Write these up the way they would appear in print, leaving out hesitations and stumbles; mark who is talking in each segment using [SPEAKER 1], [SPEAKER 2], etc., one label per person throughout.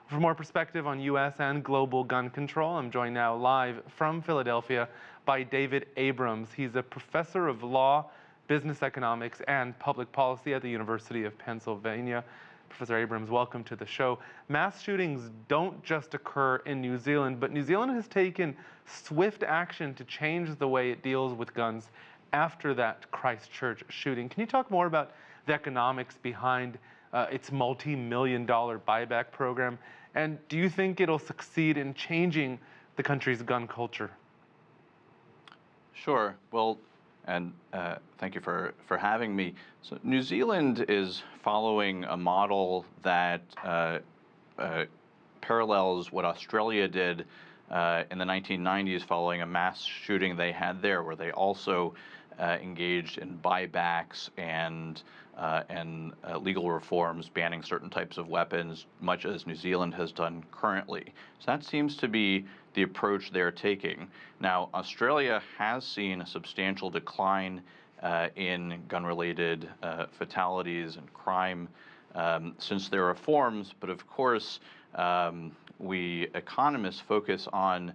[SPEAKER 1] For more perspective on U.S. and global gun control, I'm joined now live from Philadelphia by David Abrams. He's a professor of law, business economics, and public policy at the University of Pennsylvania. Professor Abrams, welcome to the show. Mass shootings don't just occur in New Zealand, but New Zealand has taken swift action to change the way it deals with guns after that Christchurch shooting. Can you talk more about the economics behind its multi-million-dollar buyback program? And do you think it'll succeed in changing the country's gun culture?
[SPEAKER 2] Sure. Well, and thank you for having me. So New Zealand is following a model that parallels what Australia did in the 1990s following a mass shooting they had there, where they also engaged in buybacks and legal reforms banning certain types of weapons, much as New Zealand has done currently. So that seems to be the approach they're taking. Now, Australia has seen a substantial decline in gun-related fatalities and crime since their reforms, but of course, we economists focus on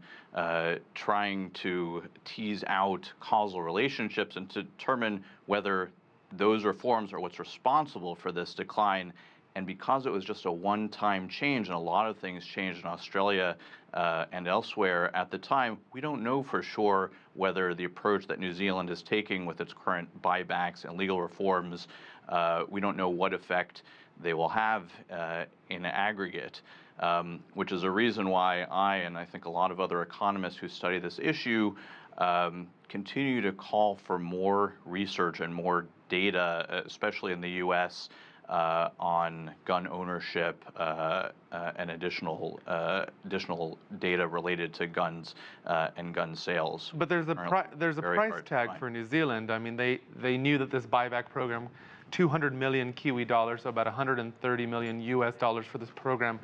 [SPEAKER 2] trying to tease out causal relationships and to determine whether those reforms are what's responsible for this decline. And because it was just a one-time change, and a lot of things changed in Australia and elsewhere at the time, we don't know for sure whether the approach that New Zealand is taking with its current buybacks and legal reforms, we don't know what effect they will have in aggregate, which is a reason why I think a lot of other economists who study this issue continue to call for more research and more data, especially in the U.S., on gun ownership and additional data related to guns and gun sales.
[SPEAKER 1] But there's a price tag for New Zealand. I mean, they knew that this buyback program, 200 million Kiwi dollars, so about 130 million US dollars for this program.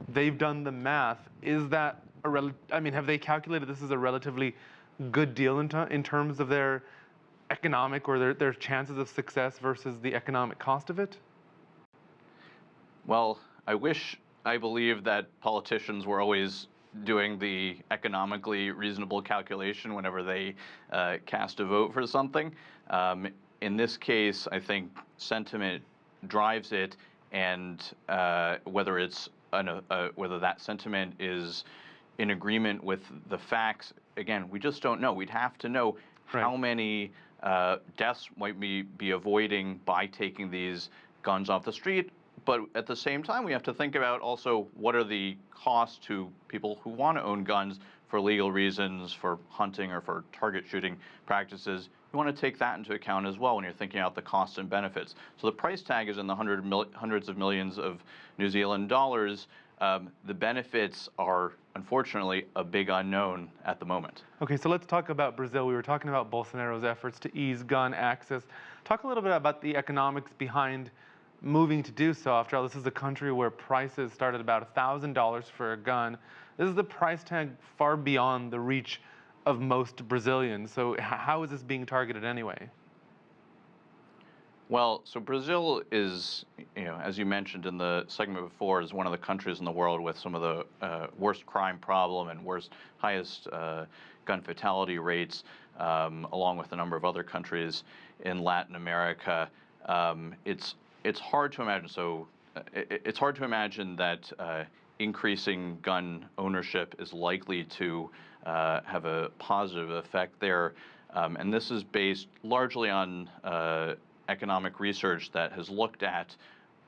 [SPEAKER 1] They've done the math. Is that have they calculated this is a relatively good deal in terms of their economic or their chances of success versus the economic cost of it?
[SPEAKER 2] Well, I believe that politicians were always doing the economically reasonable calculation whenever they cast a vote for something. In this case, I think sentiment drives it, and whether that sentiment is in agreement with the facts, again, we just don't know. We'd have to know how many deaths might we be avoiding by taking these guns off the street. But at the same time, we have to think about also what are the costs to people who want to own guns for legal reasons, for hunting or for target shooting practices. You want to take that into account as well when you're thinking about the costs and benefits. So the price tag is in the hundreds of millions of New Zealand dollars. The benefits are, unfortunately, a big unknown at the moment.
[SPEAKER 1] Okay, so let's talk about Brazil. We were talking about Bolsonaro's efforts to ease gun access. Talk a little bit about the economics behind moving to do so. After all, this is a country where prices start at about $1,000 for a gun. This is the price tag far beyond the reach of most Brazilians. So how is this being targeted anyway?
[SPEAKER 2] Well, so Brazil is, as you mentioned in the segment before, is one of the countries in the world with some of the worst crime problem and highest gun fatality rates, along with a number of other countries in Latin America. It's hard to imagine. It's hard to imagine that increasing gun ownership is likely to have a positive effect there. And this is based largely on economic research that has looked at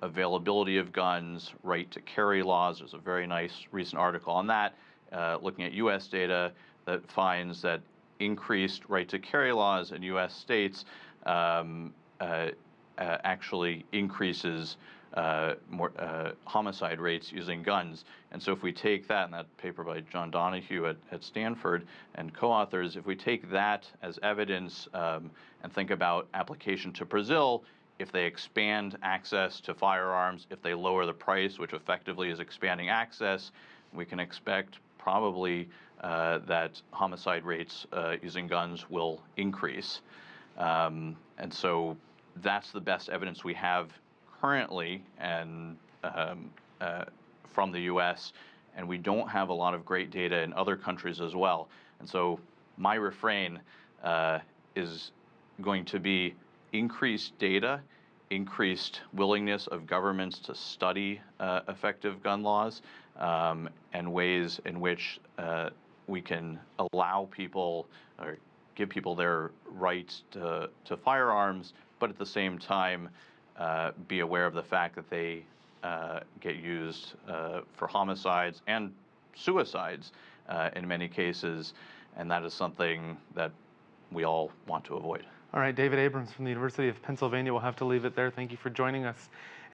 [SPEAKER 2] availability of guns, right to carry laws. There's a very nice recent article on that, looking at U.S. data that finds that increased right to carry laws in U.S. states actually increases homicide rates using guns. And so if we take that, and that paper by John Donahue at Stanford and co-authors, if we take that as evidence and think about application to Brazil, if they expand access to firearms, if they lower the price, which effectively is expanding access, we can expect probably that homicide rates using guns will increase. And so that's the best evidence we have currently, and from the U.S., and we don't have a lot of great data in other countries as well. And so my refrain is going to be increased data, increased willingness of governments to study effective gun laws, and ways in which we can allow people or give people their rights to firearms, but at the same time be aware of the fact that they get used for homicides and suicides in many cases, and that is something that we all want to avoid.
[SPEAKER 1] All right, David Abrams from the University of Pennsylvania. We'll have to leave it there. Thank you for joining us.